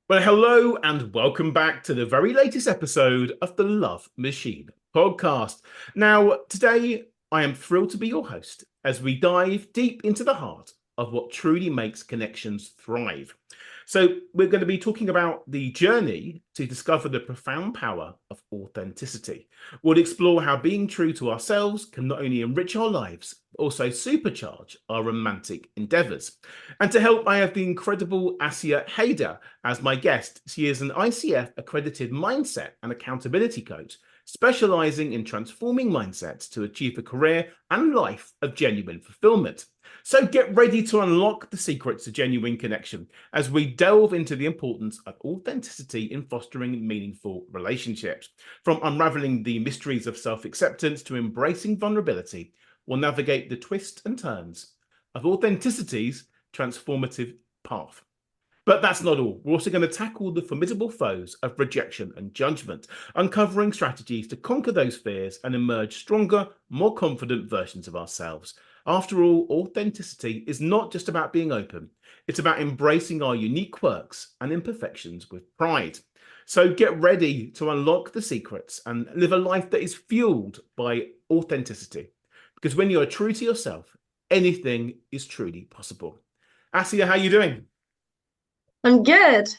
Well, hello and welcome back to the very latest episode of the Love Machine podcast. Now, today I am thrilled to be your host as we dive deep into the heart of what truly makes connections thrive. So, we're going to be talking about the journey to discover the profound power of authenticity. We'll explore how being true to ourselves can not only enrich our lives, but also supercharge our romantic endeavors. And to help, I have the incredible Asyah Heidar as my guest. She is an ICF accredited mindset and accountability coach, specializing in transforming mindsets to achieve a career and life of genuine fulfillment. So get ready to unlock the secrets of genuine connection as we delve into the importance of authenticity in fostering meaningful relationships. From unraveling the mysteries of self-acceptance to embracing vulnerability, we'll navigate the twists and turns of authenticity's transformative path. But that's not all. We're also going to tackle the formidable foes of rejection and judgment, uncovering strategies to conquer those fears and emerge stronger, more confident versions of ourselves. After all, authenticity is not just about being open, it's about embracing our unique quirks and imperfections with pride. So get ready to unlock the secrets and live a life that is fueled by authenticity. Because when you are true to yourself, anything is truly possible. Asia, how are you doing? I'm good.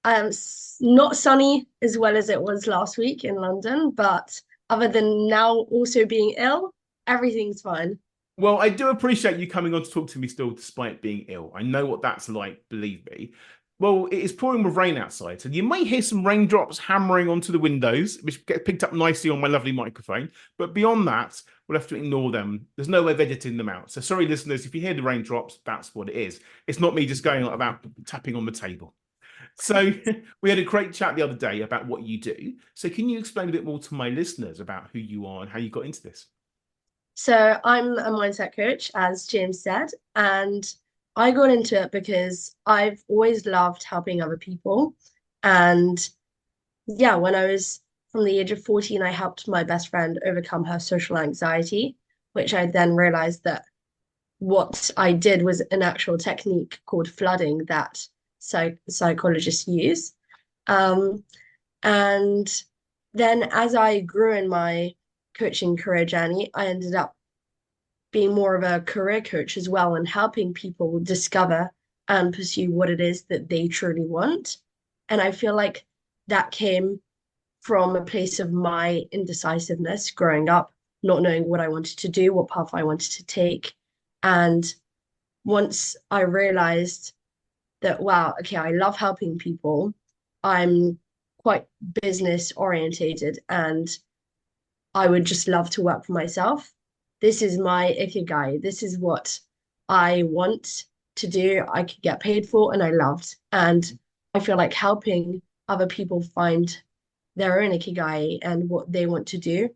Not sunny as well as it was last week in London, but other than now also being ill, everything's fine. Well, I do appreciate you coming on to talk to me still, despite being ill. I know what that's like, believe me. Well, it is pouring with rain outside, so you may hear some raindrops hammering onto the windows, which get picked up nicely on my lovely microphone. But beyond that, we'll have to ignore them. There's no way of editing them out. So sorry, listeners, if you hear the raindrops, that's what it is. It's not me just going about tapping on the table. So we had a great chat the other day about what you do. So can you explain a bit more to my listeners about who you are and how you got into this? So I'm a mindset coach, as James said, and I got into it because I've always loved helping other people. And yeah, when I was from the age of 14, I helped my best friend overcome her social anxiety, which I then realized that what I did was an actual technique called flooding that psychologists use. Um, and then as I grew in my coaching career journey, I ended up being more of a career coach as well and helping people discover and pursue what it is that they truly want. And I feel like that came from a place of my indecisiveness growing up, not knowing what I wanted to do, what path I wanted to take. And once I realized that, wow, okay, I love helping people, I'm quite business orientated and I would just love to work for myself. This is my ikigai. This is what I want to do. I could get paid for and I loved. And I feel like helping other people find their own ikigai and what they want to do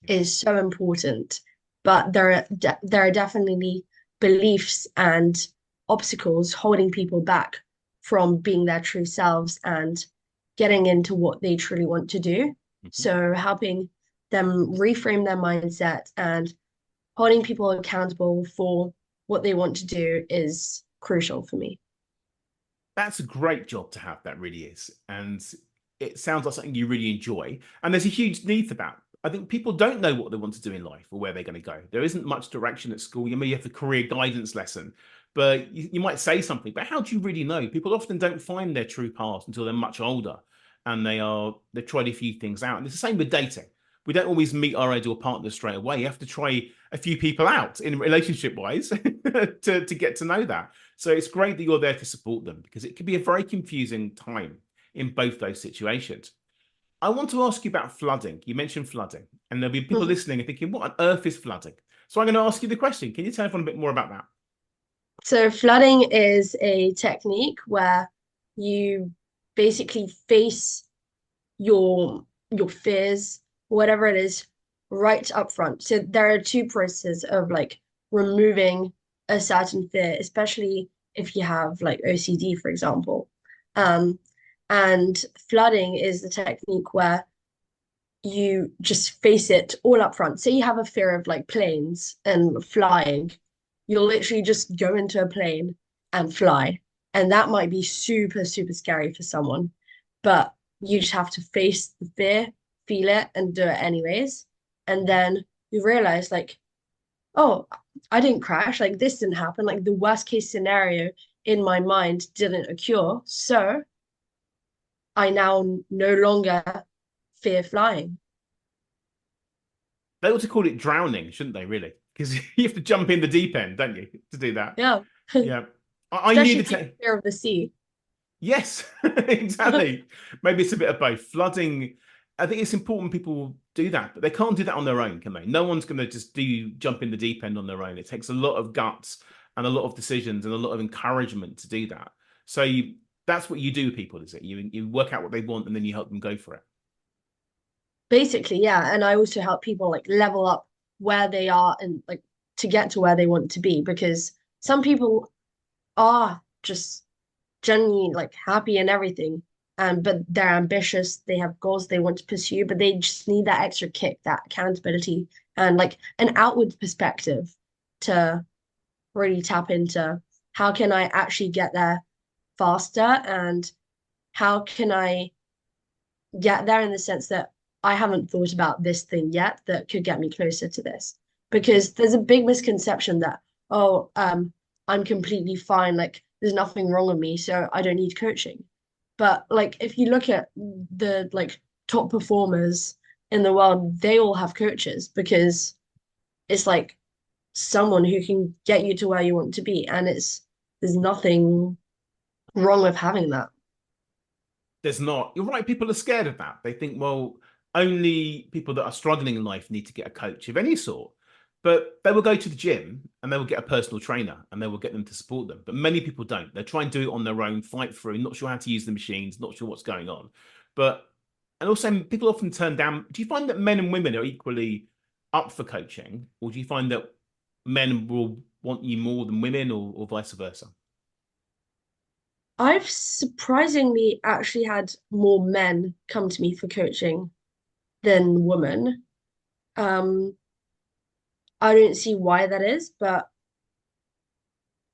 is so important. But there are definitely beliefs and obstacles holding people back from being their true selves and getting into what they truly want to do. Mhm. So helping them reframe their mindset and holding people accountable for what they want to do is crucial for me. That's a great job to have, that really is. And it sounds like something you really enjoy. And there's a huge need for that. I think people don't know what they want to do in life or where they're going to go. There isn't much direction at school. You may have the career guidance lesson, but you might say something, but how do you really know? People often don't find their true path until they're much older and they've tried a few things out. And it's the same with dating. We don't always meet our ideal partner straight away. You have to try a few people out in relationship wise to get to know that. So it's great that you're there to support them because it can be a very confusing time in both those situations. I want to ask you about flooding. You mentioned flooding, and there'll be people listening and thinking, what on earth is flooding? So I'm going to ask you the question. Can you tell everyone a bit more about that? So flooding is a technique where you basically face your fears, whatever it is, right up front. So there are two processes of like removing a certain fear, especially if you have like OCD, for example. Um, and flooding is the technique where you just face it all up front. Say you have a fear of like planes and flying, you'll literally just go into a plane and fly. And that might be super, super scary for someone, but you just have to face the fear, feel it, and do it anyways. And then you realize, like, oh, I didn't crash. Like, this didn't happen. Like, the worst case scenario in my mind didn't occur. So I now no longer fear flying. They ought to call it drowning, shouldn't they, really? Because you have to jump in the deep end, don't you, to do that? Yeah. Yeah. I knew Especially the if you have fear of the sea. Yes, exactly. Maybe it's a bit of both. Flooding, I think it's important people do that, but they can't do that on their own, can they? No one's going to just do jump in the deep end on their own. It takes a lot of guts and a lot of decisions and a lot of encouragement to do that. So that's what you do with people, is it? You work out what they want and then you help them go for it. Basically, yeah. And I also help people like level up where they are and like to get to where they want to be because some people are just genuinely like happy and everything. But they're ambitious, they have goals they want to pursue, but they just need that extra kick, that accountability, and like an outward perspective to really tap into how can I actually get there faster and how can I get there in the sense that I haven't thought about this thing yet that could get me closer to this. Because there's a big misconception that, oh, I'm completely fine, like there's nothing wrong with me, so I don't need coaching. But like if you look at the like top performers in the world, they all have coaches because it's like someone who can get you to where you want to be. And it's there's nothing wrong with having that. There's not. You're right. People are scared of that. They think, well, only people that are struggling in life need to get a coach of any sort. But they will go to the gym and they will get a personal trainer and they will get them to support them. But many people don't. They try and do it on their own, fight through, not sure how to use the machines, not sure what's going on. But, and also, people often turn down. Do you find that men and women are equally up for coaching? Or do you find that men will want you more than women or vice versa? I've surprisingly actually had more men come to me for coaching than women. Um, I don't see why that is, but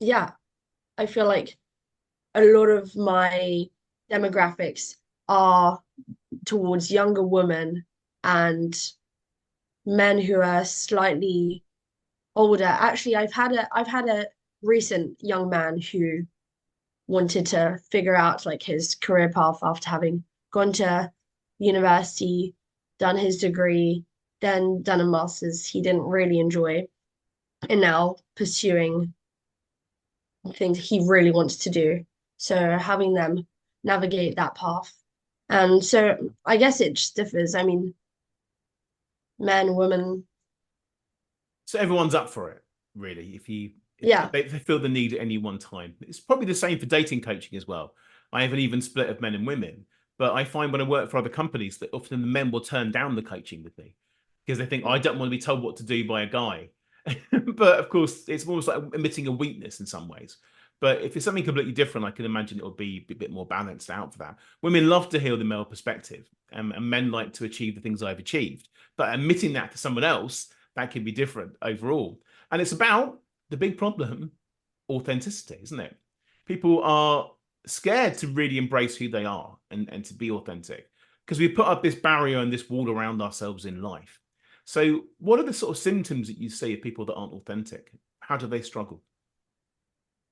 yeah, I feel like a lot of my demographics are towards younger women and men who are slightly older. Actually, I've had a recent young man who wanted to figure out like his career path after having gone to university, done his degree, then done a master's he didn't really enjoy, and now pursuing things he really wants to do. So having them navigate that path. And so I guess it just differs. I mean, men, women, So everyone's up for it, really. If yeah. they feel the need at any one time, it's probably the same for dating coaching as well. I have an even split of men and women, but I find when I work for other companies that often the men will turn down the coaching with me because they think, "Oh, I don't want to be told what to do by a guy." But of course, it's almost like admitting a weakness in some ways. But if it's something completely different, I can imagine it would be a bit more balanced out for that. Women love to hear the male perspective, and men like to achieve the things I've achieved. But admitting that to someone else, that can be different overall. And it's about the big problem, authenticity, isn't it? People are scared to really embrace who they are and to be authentic because we put up this barrier and this wall around ourselves in life. So, what are the sort of symptoms that you see of people that aren't authentic? How do they struggle?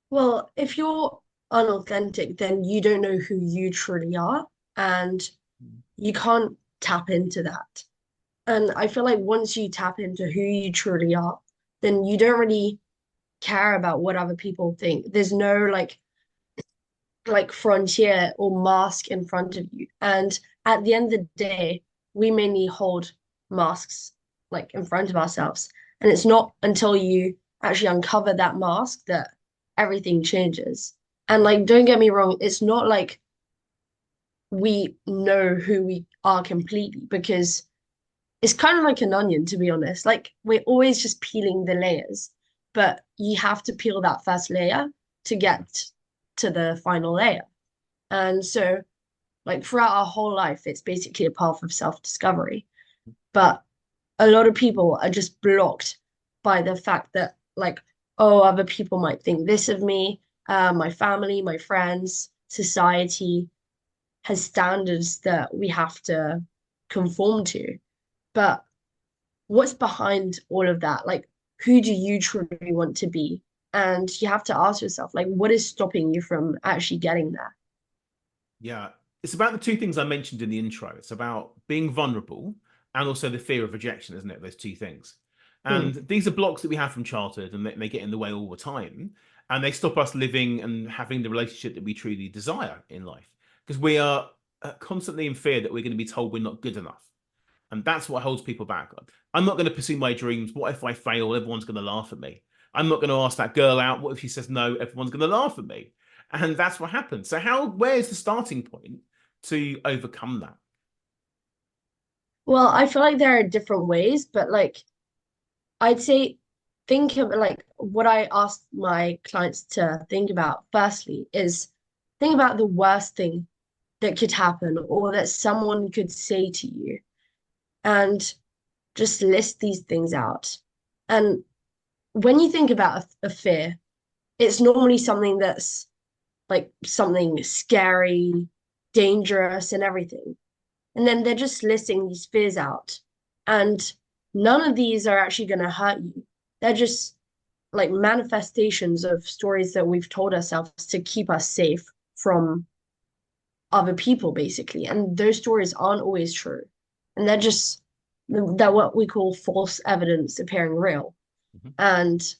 Well, if you're unauthentic, then you don't know who you truly are, and you can't tap into that. And I feel like once you tap into who you truly are, then you don't really care about what other people think. There's no like frontier or mask in front of you. And at the end of the day, we mainly hold masks like in front of ourselves. And it's not until you actually uncover that mask that everything changes. And like, don't get me wrong, it's not like we know who we are completely because it's kind of like an onion, to be honest. Like, we're always just peeling the layers, but you have to peel that first layer to get to the final layer. And so, like, throughout our whole life, it's basically a path of self-discovery. But a lot of people are just blocked by the fact that, like, oh, other people might think this of me. my family, my friends, society has standards that we have to conform to. But what's behind all of that? Like, who do you truly want to be? And you have to ask yourself, like, what is stopping you from actually getting there? Yeah. It's about the two things I mentioned in the intro. It's about being vulnerable and also the fear of rejection, isn't it? Those two things. Hmm. And these are blocks that we have from childhood and they get in the way all the time. And they stop us living and having the relationship that we truly desire in life because we are constantly in fear that we're going to be told we're not good enough. And that's what holds people back. I'm not going to pursue my dreams. What if I fail? Everyone's going to laugh at me. I'm not going to ask that girl out. What if she says no? Everyone's going to laugh at me. And that's what happens. So where's the starting point to overcome that? Well, I feel like there are different ways, but like I'd say think of like what I ask my clients to think about firstly is think about the worst thing that could happen or that someone could say to you and just list these things out. And when you think about a fear, it's normally something that's like something scary, dangerous, and everything. And then they're just listing these fears out. And none of these are actually going to hurt you. They're just like manifestations of stories that we've told ourselves to keep us safe from other people, basically. And those stories aren't always true. And they're what we call false evidence appearing real. Mhm. And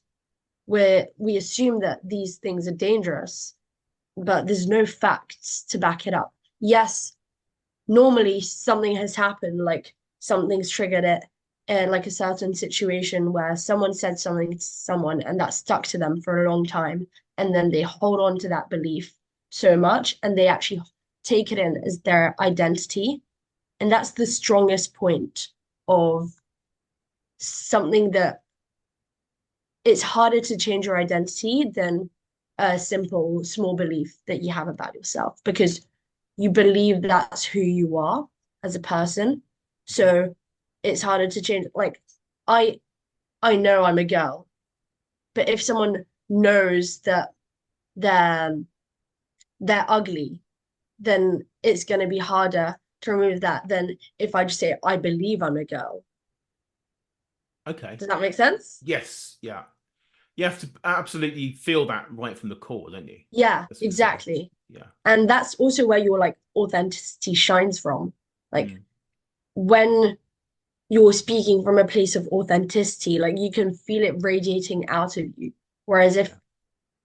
where we assume that these things are dangerous, but there's no facts to back it up. Yes, normally something has happened, like something's triggered it, and like a certain situation where someone said something to someone and that stuck to them for a long time, and then they hold on to that belief so much and they actually take it in as their identity. And that's the strongest point of something that it's harder to change your identity than a simple small belief that you have about yourself because you believe that's who you are as a person. So it's harder to change. Like I I know I'm a girl, but if someone knows that they're they're ugly, then it's going to be harder to remove that than if I just say I believe I'm a girl. Okay. Does that make sense? Yes. Yeah. You have to absolutely feel that right from the core, don't you? Yeah, That's what you're saying. exactly. Yeah. And that's also where your like authenticity shines from. Like Mm. when you're speaking from a place of authenticity, like you can feel it radiating out of you. Whereas if Yeah.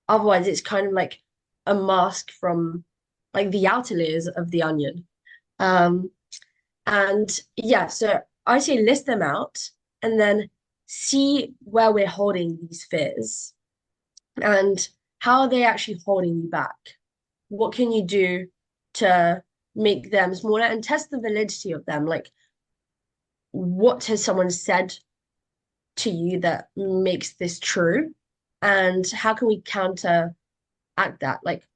otherwise it's kind of like a mask from like the outer layers of the onion. Um, and yeah, so I say list them out and then see where we're holding these fears and how are they actually holding you back? What can you do to make them smaller and test the validity of them? Like, what has someone said to you that makes this true? And how can we counteract that? Like,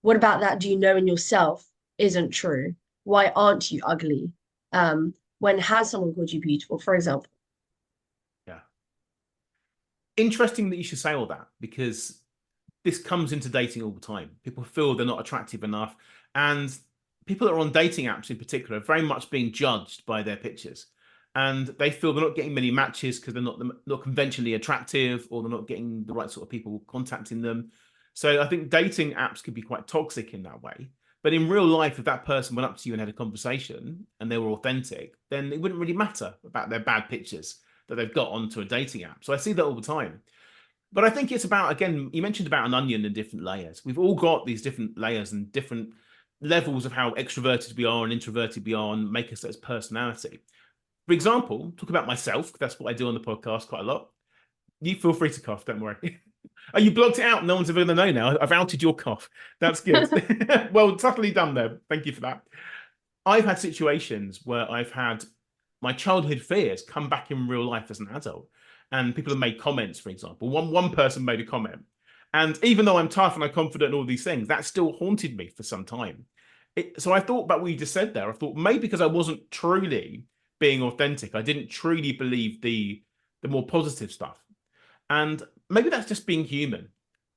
what about that do you know in yourself isn't true? Why aren't you ugly? When has someone called you beautiful, for example? Yeah. Interesting that you should say all that because this comes into dating all the time. People feel they're not attractive enough, and people that are on dating apps in particular are very much being judged by their pictures, and they feel they're not getting many matches because they're not conventionally attractive, or they're not getting the right sort of people contacting them. So I think dating apps can be quite toxic in that way. But in real life, if that person went up to you and had a conversation and they were authentic, then it wouldn't really matter about their bad pictures that they've got onto a dating app. So I see that all the time. But I think it's about, again, you mentioned about an onion and different layers. We've all got these different layers and different levels of how extroverted we are and introverted we are and make us as personality. For example, talk about myself, 'cause that's what I do on the podcast quite a lot. You feel free to cough, don't worry. Oh, you blocked it out. No one's ever going to know now. I've outed your cough. That's good. Well, subtly done there. Thank you for that. I've had situations where I've had my childhood fears come back in real life as an adult. And people have made comments, for example. One person made a comment. And even though I'm tough and I'm confident and all these things, that still haunted me for some time. So I thought about what you just said there. I thought maybe because I wasn't truly being authentic, I didn't truly believe the more positive stuff. And maybe that's just being human.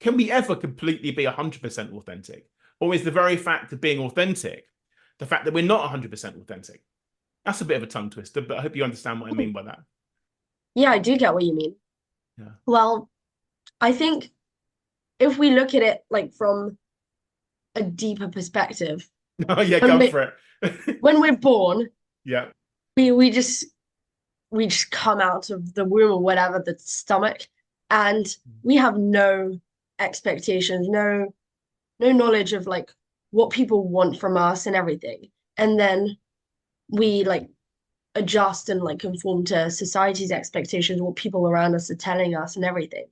Can we ever completely be 100% authentic? Or is the very fact of being authentic the fact that we're not 100% authentic? That's a bit of a tongue twister, but I hope you understand what I mean by that. Yeah, I do get what you mean. Yeah. Well, I think if we look at it like from a deeper perspective, Oh, yeah, when go we for it. when we're born, Yeah. we just come out of the womb or whatever, the stomach, and we have no expectations, no knowledge of like what people want from us and everything. And then we like adjust and like conform to society's expectations, what people around us are telling us and everything.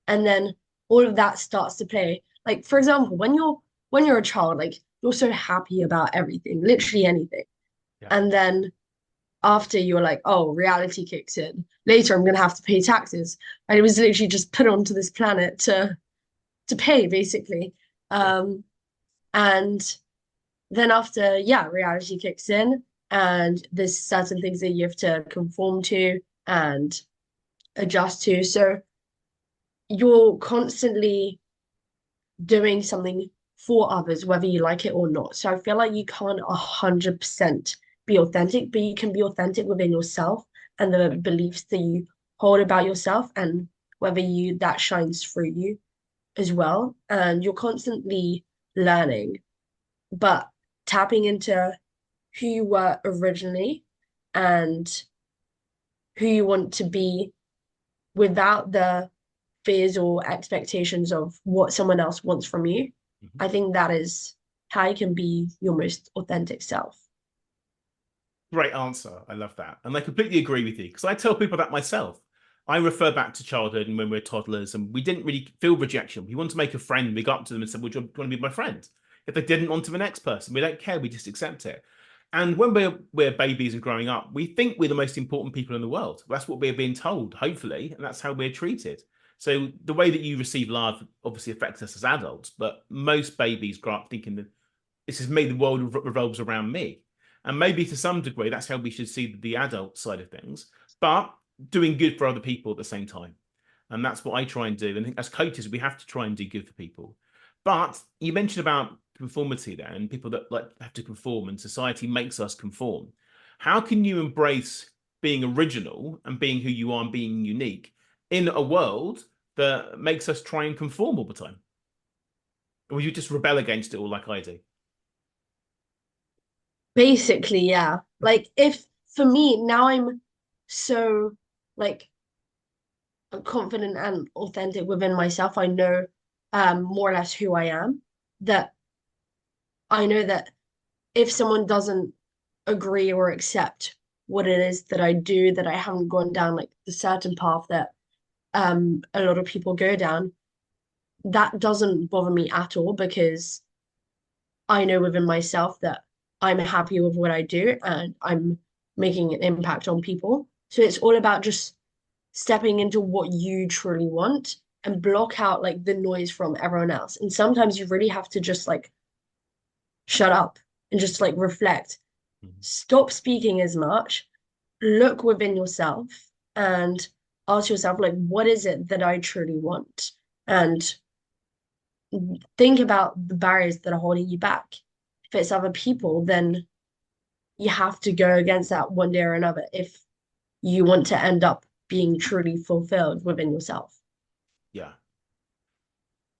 And then all of that starts to play. Like, for example, when you're a child, like you're so happy about everything, literally anything. Yeah. And then after you're like, oh, reality kicks in. Later, I'm gonna have to pay taxes. I was literally just put onto this planet to pay, basically. Yeah. And then after, yeah, reality kicks in, and there's certain things that you have to conform to and adjust to. So you're constantly doing something for others, whether you like it or not. So I feel like you can't 100% be authentic, but you can be authentic within yourself and the beliefs that you hold about yourself and whether you that shines through you as well. And you're constantly learning, but tapping into who you were originally and who you want to be without the fears or expectations of what someone else wants from you. Mhm. I think that is how you can be your most authentic self. Great answer. I love that. And I completely agree with you because I tell people that myself. I refer back to childhood and when we were toddlers and we didn't really feel rejection. We wanted to make a friend. We got up to them and said, would you want to be my friend? If they didn't want to the next person, we don't care. We just accept it. And when we're babies and growing up, we think we're the most important people in the world. That's what we're being told, hopefully, and that's how we're treated. So the way that you receive love obviously affects us as adults, but most babies grow up thinking that this is me, the world revolves around me. And maybe to some degree, that's how we should see the adult side of things, but doing good for other people at the same time. And that's what I try and do. And I think as coaches, we have to try and do good for people. But you mentioned about conformity there and people that like have to conform and society makes us conform. How can you embrace being original and being who you are and being unique in a world that makes us try and conform all the time? Or you just rebel against it all like I do? Basically, yeah. Like if for me now I'm so like confident and authentic within myself, I know more or less who I am, that I know that if someone doesn't agree or accept what it is that I do, that I haven't gone down like the certain path that a lot of people go down, that doesn't bother me at all because I know within myself that I'm happy with what I do and I'm making an impact on people. So it's all about just stepping into what you truly want and block out like the noise from everyone else. And sometimes you really have to just like shut up and just like reflect, Mhm. stop speaking as much, look within yourself and ask yourself, like, what is it that I truly want? And think about the barriers that are holding you back. If it's other people, then you have to go against that one day or another if you want to end up being truly fulfilled within yourself. Yeah.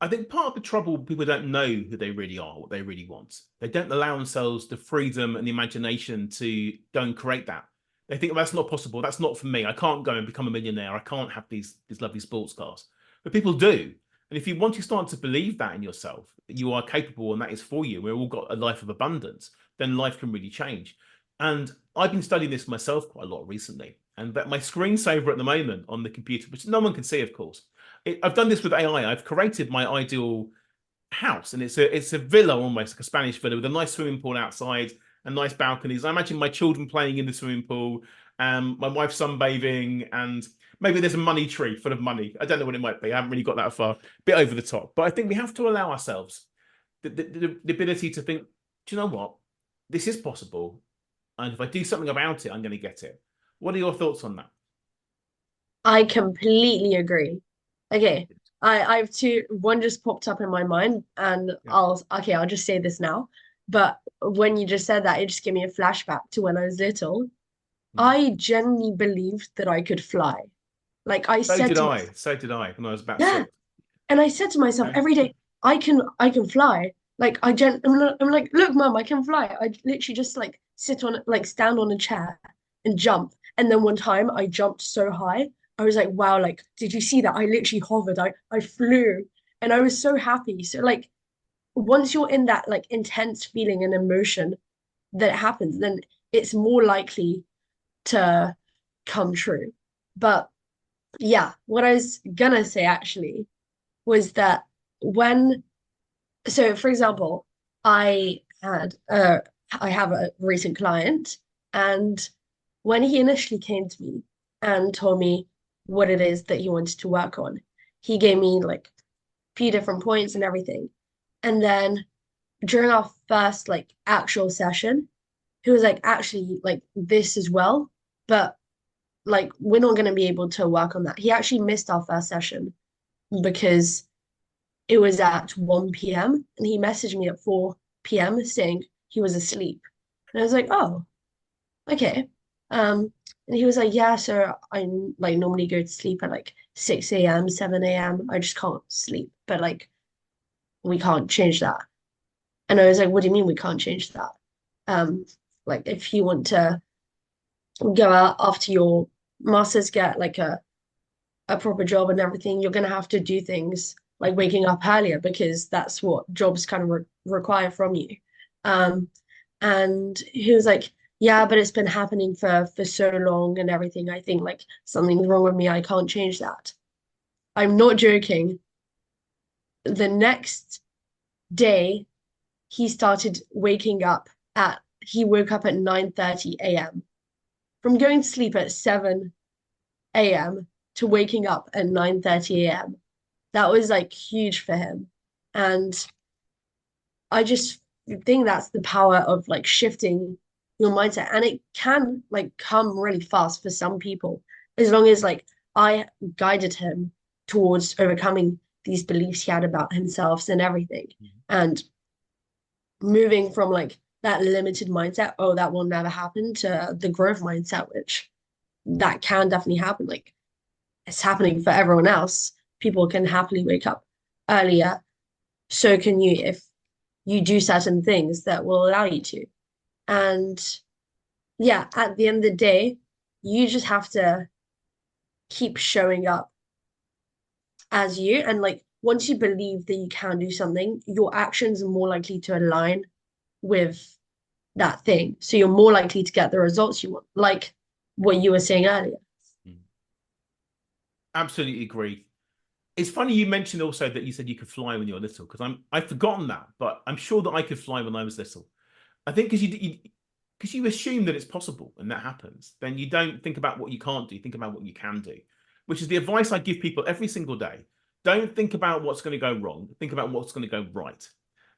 I think part of the trouble, people don't know who they really are, what they really want. They don't allow themselves the freedom and the imagination to go and create that. They think, well, that's not possible. That's not for me. I can't go and become a millionaire. I can't have these lovely sports cars. But people do. And if you want to start to believe that in yourself, that you are capable and that is for you, we've all got a life of abundance, then life can really change. And I've been studying this myself quite a lot recently. And that my screensaver at the moment on the computer, which no one can see, of course, I've done this with AI. I've created my ideal house, and it's a villa, almost like a Spanish villa with a nice swimming pool outside and nice balconies. I imagine my children playing in the swimming pool, my wife sunbathing, and maybe there's a money tree full of money. I don't know what it might be. I haven't really got that far. A bit over the top, but I think we have to allow ourselves the ability to think. Do you know what? This is possible, and if I do something about it, I'm going to get it. What are your thoughts on that? I completely agree. Okay. I have two. One just popped up in my mind, and Yeah. I'll just say this now. But when you just said that, it just gave me a flashback to when I was little. Mm. I genuinely believed that I could fly. Like I So said did to I. myself, So did I when I was about yeah. 6. And I said to myself Okay. every day, I can fly. Like I'm like, look, mum, I can fly. I literally just like stand on a chair and jump. And then one time I jumped so high, I was like, wow, like, did you see that? I literally hovered. I flew and I was so happy. So like once you're in that like intense feeling and emotion that happens, then it's more likely to come true. But yeah, what I was gonna say actually was that when so for example, I had I have a recent client, and when he initially came to me and told me what it is that he wanted to work on, he gave me like a few different points and everything. And then during our first like actual session, he was like, actually, like this as well, but like we're not going to be able to work on that. He actually missed our first session because it was at 1 p.m. and he messaged me at 4 p.m. saying he was asleep. And I was like, oh, okay. And he was like, yeah, so I like normally go to sleep at like 6 a.m., 7 a.m. I just can't sleep. But like we can't change that. And I was like, what do you mean we can't change that? Um, like if you want to go out after your masters, get like a proper job and everything, you're gonna have to do things like waking up earlier because that's what jobs kind of require from you. Um, and he was like, "Yeah, but it's been happening for so long and everything. I think like something's wrong with me. I can't change that." I'm not joking. The next day, he started waking up at he woke up at 9:30 a.m. from going to sleep at 7 a.m. to waking up at 9:30 a.m. That was like huge for him. And I just think that's the power of like shifting your mindset. And it can like come really fast for some people, as long as like I guided him towards overcoming these beliefs he had about himself and everything. And moving from like that limited mindset, oh, that will never happen, to the growth mindset, which that can definitely happen. Like it's happening for everyone else. People can happily wake up earlier. So can you if you do certain things that will allow you to. And yeah, at the end of the day, you just have to keep showing up as you. And like once you believe that you can do something, your actions are more likely to align with that thing. So you're more likely to get the results you want, like what you were saying earlier. Mm. Absolutely agree. It's funny you mentioned also that you said you could fly when you were little, because I've forgotten that, but I'm sure that I could fly when I was little. I think because you assume that it's possible and that happens, then you don't think about what you can't do, you think about what you can do, which is the advice I give people every single day. Don't think about what's going to go wrong, think about what's going to go right.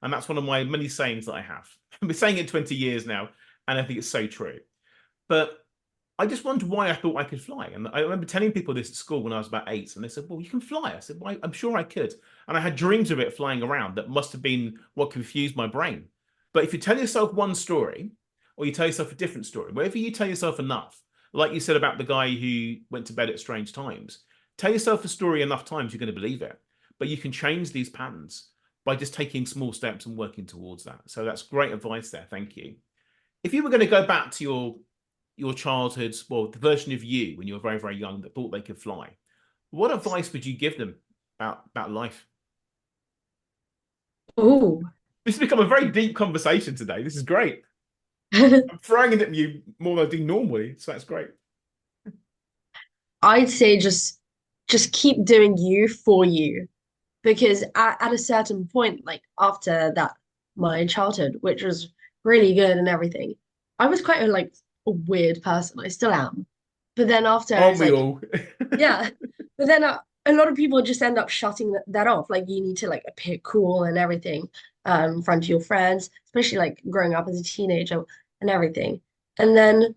And that's one of my many sayings that I have. I've been saying it 20 years now, and I think it's so true. But I just wondered why I thought I could fly. And I remember telling people this at school when I was about 8, and they said, well, you can fly. I said, well, I'm sure I could. And I had dreams of it flying around. That must have been what confused my brain. But if you tell yourself one story, or you tell yourself a different story, wherever you tell yourself enough, like you said about the guy who went to bed at strange times, tell yourself a story enough times, you're going to believe it. But you can change these patterns by just taking small steps and working towards that. So that's great advice there. Thank you. If you were going to go back to your childhood, well, the version of you when you were very, very young that thought they could fly, what advice would you give them about life? Oh, This has become a very deep conversation today. This is great. I'm throwing it at you more than I do normally, so that's great. I'd say just keep doing you for you, because at a certain point, like after that, my childhood, which was really good and everything, I was quite like a weird person. I still am. But then after I Aren't was we like, all? yeah. But then a lot of people just end up shutting that off. Like you need to like appear cool and everything in front of your friends, especially like growing up as a teenager and everything. And then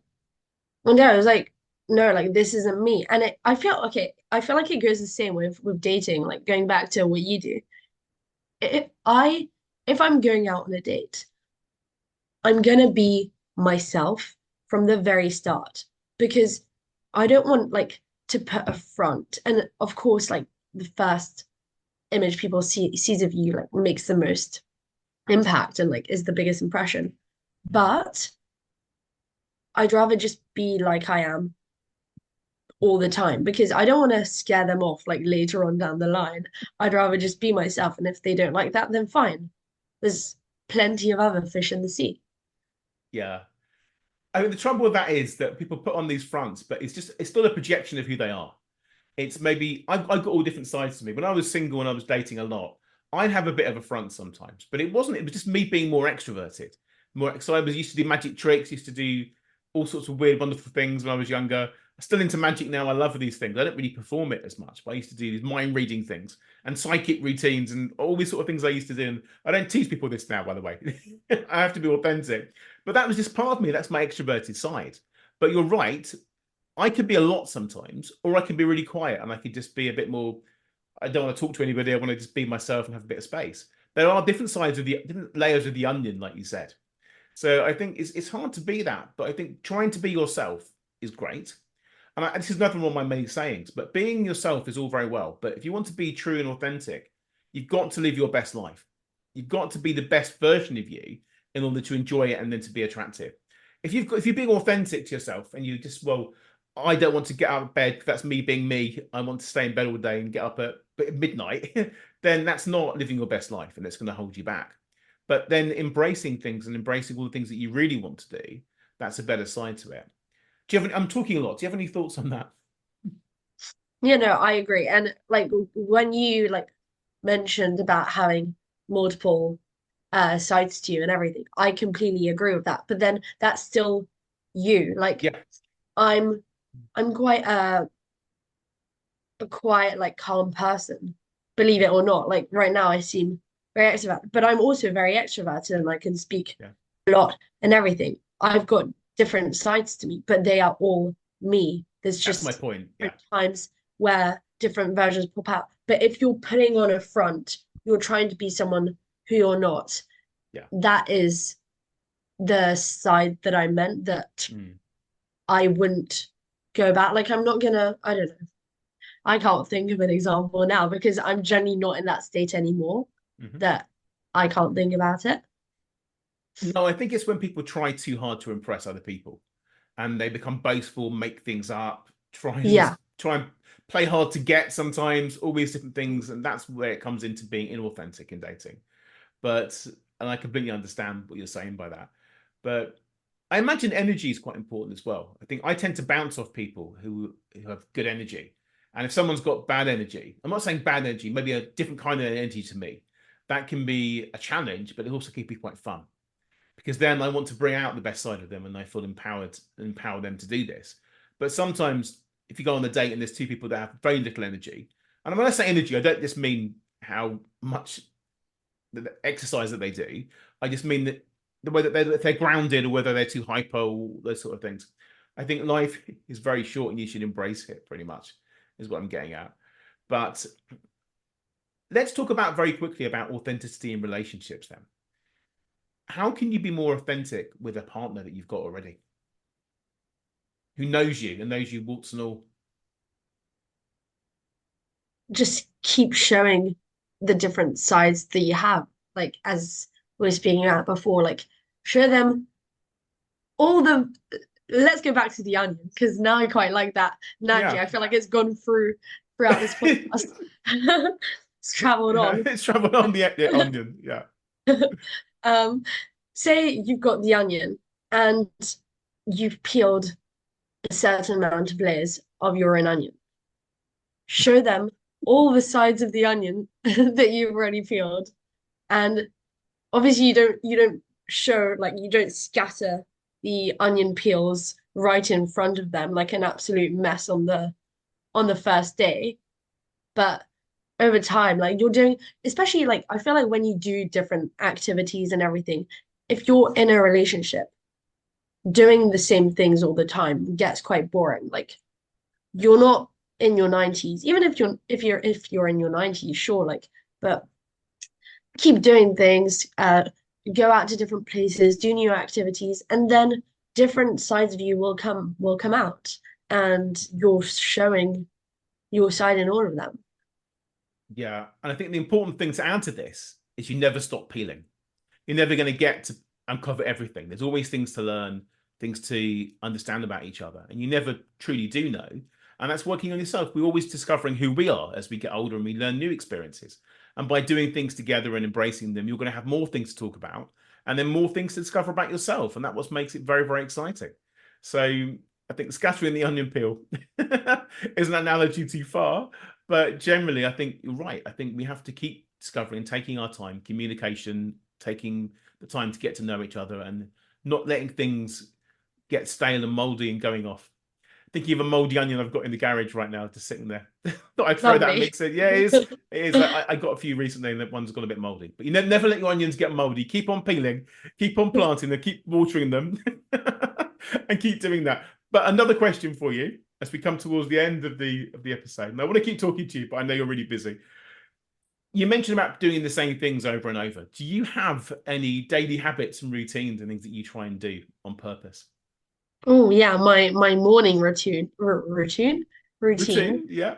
one day I was like, no, like this isn't me. And I feel okay, I feel like it goes the same with dating, like going back to what you do. If I if I'm going out on a date, I'm gonna be myself from the very start because I don't want like to put a front. And of course, like the first image people sees of you like makes the most impact and like is the biggest impression. But I'd rather just be like I am all the time because I don't want to scare them off like later on down the line. I'd rather just be myself. And if they don't like that, then fine. There's plenty of other fish in the sea. Yeah. I mean, the trouble with that is that people put on these fronts, but it's still a projection of who they are. It's maybe I've got all different sides to me. When I was single and I was dating a lot, I'd have a bit of a front sometimes, but it was just me being more extroverted. More so I was used to do magic tricks, used to do all sorts of weird, wonderful things when I was younger. I'm still into magic now. I love these things. I don't really perform it as much, but I used to do these mind reading things and psychic routines and all these sort of things I used to do. And I don't teach people this now, by the way. I have to be authentic. But that was just part of me. That's my extroverted side. But you're right. I could be a lot sometimes, or I can be really quiet and I could just be a bit more. I don't want to talk to anybody. I want to just be myself and have a bit of space. There are different sides of the different layers of the onion, like you said. So I think it's hard to be that, but I think trying to be yourself is great. And this is nothing wrong with my many sayings, but being yourself is all very well. But if you want to be true and authentic, you've got to live your best life. You've got to be the best version of you in order to enjoy it and then to be attractive. If you're being authentic to yourself and you just I don't want to get out of bed. That's me being me. I want to stay in bed all day and get up at midnight. Then that's not living your best life, and it's going to hold you back. But then embracing things and embracing all the things that you really want to do, that's a better side to it. Do you have any, I'm talking a lot. Do you have any thoughts on that? Yeah, no, I agree. And like when you like mentioned about having multiple sides to you and everything, I completely agree with that. But then that's still you. Like Yeah, I'm I'm quite a quiet, like calm person, believe it or not. Like right now I seem very extroverted, but I'm also very extroverted and I can speak yeah. a lot and everything. I've got different sides to me, but they are all me. There's That's my just point. Yeah, different times where different versions pop out. But if you're putting on a front, you're trying to be someone who you're not. yeah. That is the side that I meant that Mm. I wouldn't go back. Like I'm not gonna, I don't know. I can't think of an example now because I'm generally not in that state anymore Hmm. that I can't think about it. No, I think it's when people try too hard to impress other people and they become boastful, make things up, Yeah. try and play hard to get sometimes, all these different things, and that's where it comes into being inauthentic in dating. But and I completely understand what you're saying by that. But I imagine energy is quite important as well. I think I tend to bounce off people who have good energy. And if someone's got bad energy, I'm not saying bad energy, maybe a different kind of energy to me, that can be a challenge, but it also can be quite fun because then I want to bring out the best side of them and I feel empower them to do this. But sometimes if you go on a date and there's two people that have very little energy, and when I say energy, I don't just mean how much the exercise that they do. I just mean that the way that if they're grounded or whether they're too hyper, or those sort of things. I think life is very short and you should embrace it pretty much, is what I'm getting at. But let's talk about very quickly about authenticity in relationships then. How can you be more authentic with a partner that you've got already who knows you and knows you warts and all? Just keep showing the different sides that you have. Like as we were speaking about before, like show them all the let's go back to the onion because now I quite like that analogy. Yeah. I feel like it's gone throughout this podcast. It's traveled on. It's traveled on the onion. Yeah. um, say you've got the onion and you've peeled a certain amount of layers of your own onion. Show them all the sides of the onion that you've already peeled. And obviously you don't show like you don't scatter the onion peels right in front of them like an absolute mess on the first day. But over time, like you're doing, especially like I feel like when you do different activities and everything, if you're in a relationship, doing the same things all the time gets quite boring. Like you're not in your 90s, even if you're in your 90s, sure, like, but keep doing things, go out to different places, do new activities, and then different sides of you will come out, and you're showing your side in all of them. Yeah. And I think the important thing to add to this is you never stop peeling. You're never going to get to uncover everything. There's always things to learn, things to understand about each other, and you never truly do know. And that's working on yourself. We're always discovering who we are as we get older and we learn new experiences. And by doing things together and embracing them, you're going to have more things to talk about and then more things to discover about yourself. And that's what makes it very, very exciting. So I think scattering the onion peel is an analogy too far. But generally, I think you're right. I think we have to keep discovering, taking our time, communication, taking the time to get to know each other and not letting things get stale and moldy and going off. Thinking of a moldy onion I've got in the garage right now, just sitting there. Thought I'd throw that and Lovely. mix it. Yeah, it is. It is. I got a few recently, and that one's got a bit moldy. But you never let your onions get moldy. Keep on peeling, keep on planting them, keep watering them, and keep doing that. But another question for you, as we come towards the end of the episode, and I want to keep talking to you, but I know you're really busy. You mentioned about doing the same things over and over. Do you have any daily habits and routines and things that you try and do on purpose? Oh yeah, my morning routine Routine, yeah.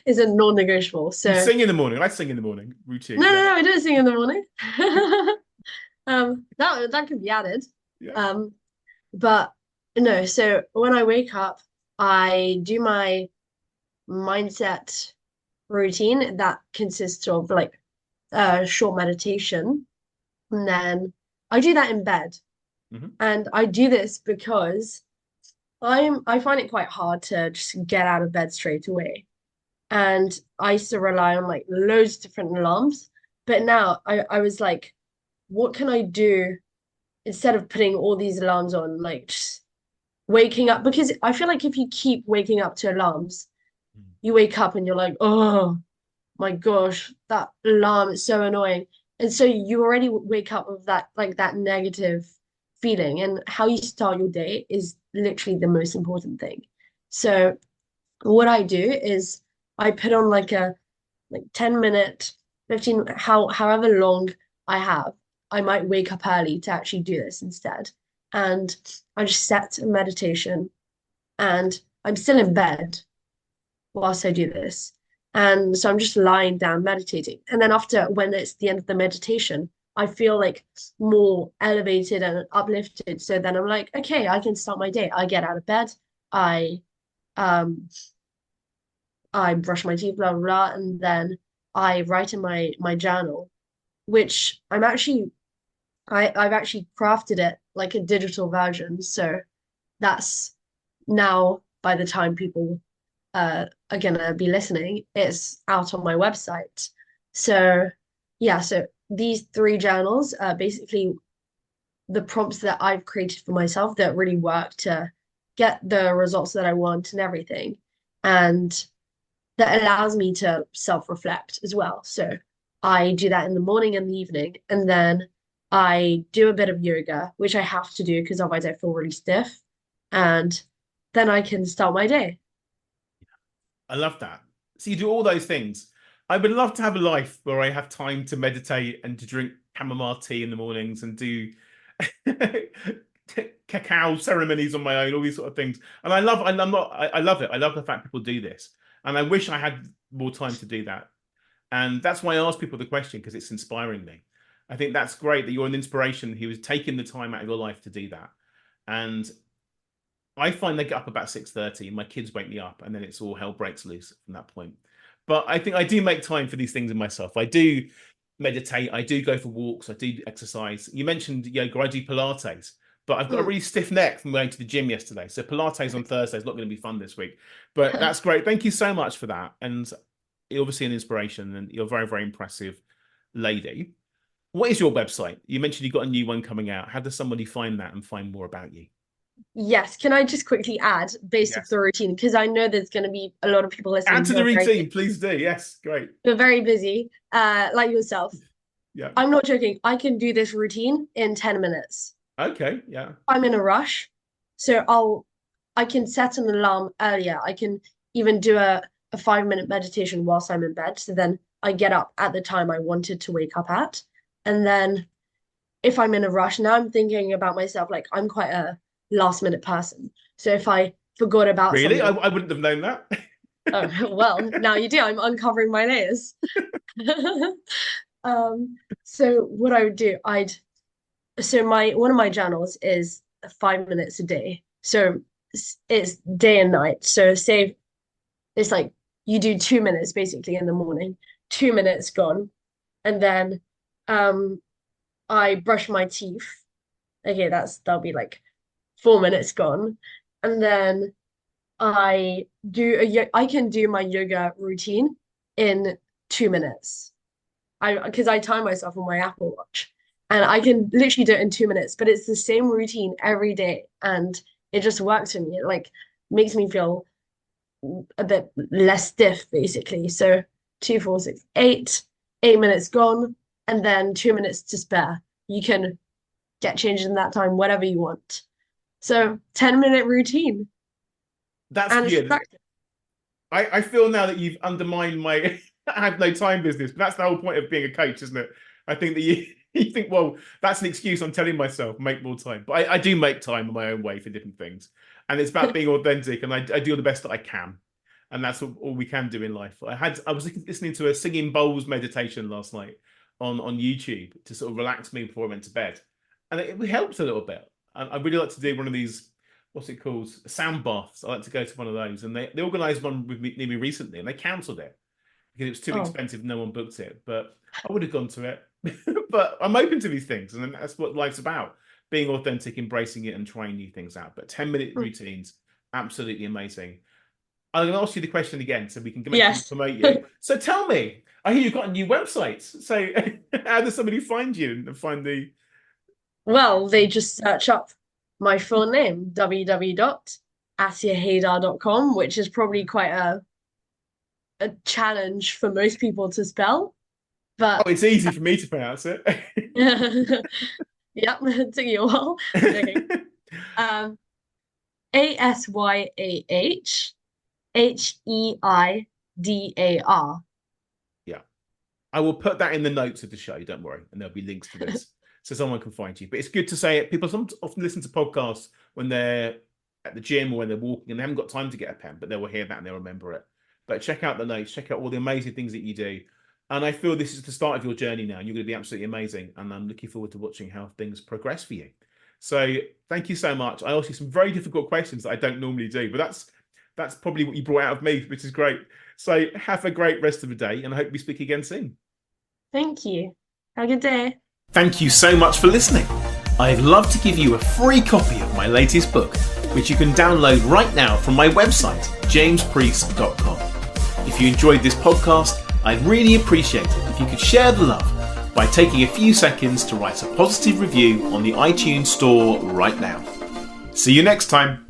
is a non-negotiable. You So sing in the morning. I sing in the morning. no, Routine, no, yeah, no, I don't sing in the morning. That could be added. yeah. Um, but no, so when I wake up, I do my mindset routine that consists of like a short meditation, and then I do that in bed. Hmm. And I do this because I find it quite hard to just get out of bed straight away. And I used to rely on like loads of different alarms. But now I was like, what can I do instead of putting all these alarms on, like just waking up? Because I feel like if you keep waking up to alarms, you wake up and you're like, oh my gosh, that alarm is so annoying. And so you already wake up with that like that negative feeling. And how you start your day is literally the most important thing. So what I do is I put on like a 10 minute, 15, however long I have. I might wake up early to actually do this instead. And I just set a meditation and I'm still in bed whilst I do this. And so I'm just lying down meditating. And then after, when it's the end of the meditation, I feel like more elevated and uplifted. So then I'm like, okay, I can start my day. I get out of bed. I um I brush my teeth, blah blah blah, and then I write in my journal, which I've actually crafted it like a digital version. So that's now by the time people are gonna be listening, it's out on my website. So yeah, so these three journals are basically the prompts that I've created for myself that really work to get the results that I want and everything. And that allows me to self-reflect as well. So I do that in the morning and the evening, and then I do a bit of yoga, which I have to do because otherwise I feel really stiff. And then I can start my day. I love that. So you do all those things. I would love to have a life where I have time to meditate and to drink chamomile tea in the mornings and do cacao ceremonies on my own, all these sort of things. And I love it. I love the fact people do this. And I wish I had more time to do that. And that's why I ask people the question, because it's inspiring me. I think that's great that you're an inspiration who has taken the time out of your life to do that. And I find they get up about 6:30. My kids wake me up, and then it's all hell breaks loose from that point. But I think I do make time for these things in myself. I do meditate. I do go for walks. I do exercise. You mentioned yoga. I do Pilates, but I've got a Mm. really stiff neck from going to the gym yesterday. So Pilates on Thursday is not going to be fun this week. But that's great. Thank you so much for that. And you're obviously an inspiration, and you're a very, very impressive lady. What is your website? You mentioned you've got a new one coming out. How does somebody find that and find more about you? Yes, can I just quickly add, based off Yes. the routine, because I know there's going to be a lot of people Add listening to who the are routine, please do. Yes, great. very busy, like yourself. Yeah. I'm not joking. I can do this routine in 10 minutes. Okay, yeah. I'm in a rush. So I can set an alarm earlier. I can even do a 5 minute meditation whilst I'm in bed. So then I get up at the time I wanted to wake up at. And then if I'm in a rush, now I'm thinking about myself, like I'm quite a last minute person. So if I forgot about Really? something, I wouldn't have known that. oh well, now you do. I'm uncovering my layers. Um, so what I would do, my one of my journals is 5 minutes a day. So it's day and night. So say it's like you do 2 minutes basically in the morning, 2 minutes gone, and then um I brush my teeth. Okay, that'll be like 4 minutes gone, and then I can do my yoga routine in 2 minutes. Because I time myself on my Apple Watch, and I can literally do it in 2 minutes, but it's the same routine every day, and it just works for me. It like makes me feel a bit less stiff, basically. So 2, 4, 6, 8, 8 minutes gone, and then 2 minutes to spare. You can get changed in that time, whatever you want. So 10-minute routine, That's and it's good. effective. I feel now that you've undermined my I have no time business, but that's the whole point of being a coach, isn't it? I think that you think, well, that's an excuse I'm telling myself, make more time. But I do make time in my own way for different things. And it's about being authentic, and I do the best that I can. And that's all we can do in life. I was listening to a singing bowls meditation last night on YouTube to sort of relax me before I went to bed. And it helped a little bit. I really like to do one of these, what's it called? Sound baths. I like to go to one of those. And they organised one with me, near me recently, and they cancelled it because it was too Oh, expensive. No one booked it, but I would have gone to it. But I'm open to these things, and that's what life's about: being authentic, embracing it, and trying new things out. But 10-minute routines, absolutely amazing. I'm going to ask you the question again, so we can make sure we yes. promote you. So tell me, I hear you've got a new website. So how does somebody find you and find the? Well, they just search up my full name, www.asyahheidar.com, which is probably quite a challenge for most people to spell. Oh, But it's easy for me to pronounce it. yep, it took you a while. Joking. Um, Asyahheidar. Yeah. I will put that in the notes of the show, don't worry, and there'll be links to this so someone can find you. But it's good to say it. People often listen to podcasts when they're at the gym or when they're walking and they haven't got time to get a pen, but they will hear that and they'll remember it. But check out the notes, check out all the amazing things that you do. And I feel this is the start of your journey now. You're going to be absolutely amazing. And I'm looking forward to watching how things progress for you. So thank you so much. I asked you some very difficult questions that I don't normally do, but that's probably what you brought out of me, which is great. So have a great rest of the day, and I hope we speak again soon. Thank you. Have a good day. Thank you so much for listening. I'd love to give you a free copy of my latest book, which you can download right now from my website, jamespreece.com. If you enjoyed this podcast, I'd really appreciate it if you could share the love by taking a few seconds to write a positive review on the iTunes store right now. See you next time.